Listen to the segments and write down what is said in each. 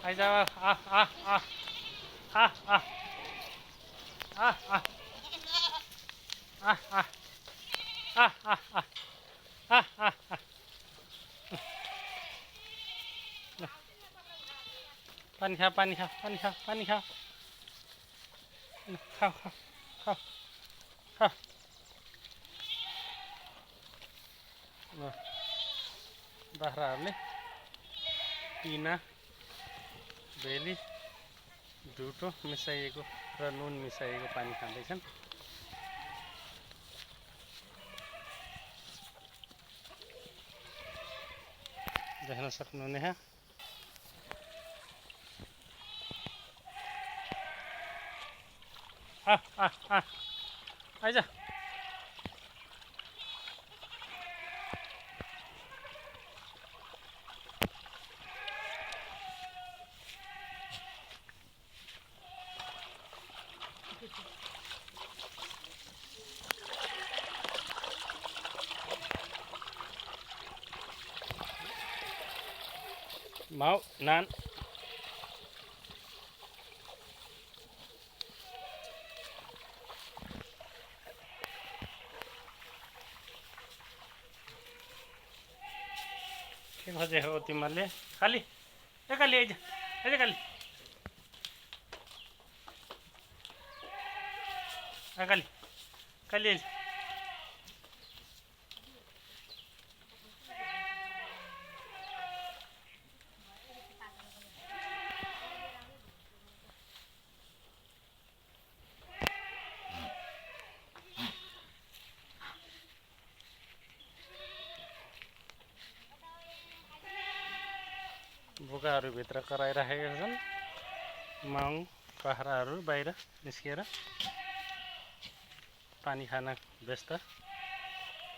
आइज आ आ आ आ आ आ आ आ आ आ आ आ आ पानी खा पानी खा पानी खा पानी खा खाऊ खाऊ खाऊ खाऊ बाख्राहरूले पिना भेली ढुटो मिसाइएको र नुन मिसाइएको पानी खाँदैछन्। देख्न सक्नुहुने यहाँ आइज माउ नान के खोजे हो तिमीहरूले खाली ए खाली आइज आइज खाली खाली खाली आइज बोकाहरू भित्र कराइराखेका छन्। माउ बाख्राहरू बाहिर निस्किएर पानी खान व्यस्त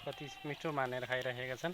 कति मिठो मानेर खाइराखेका छन्।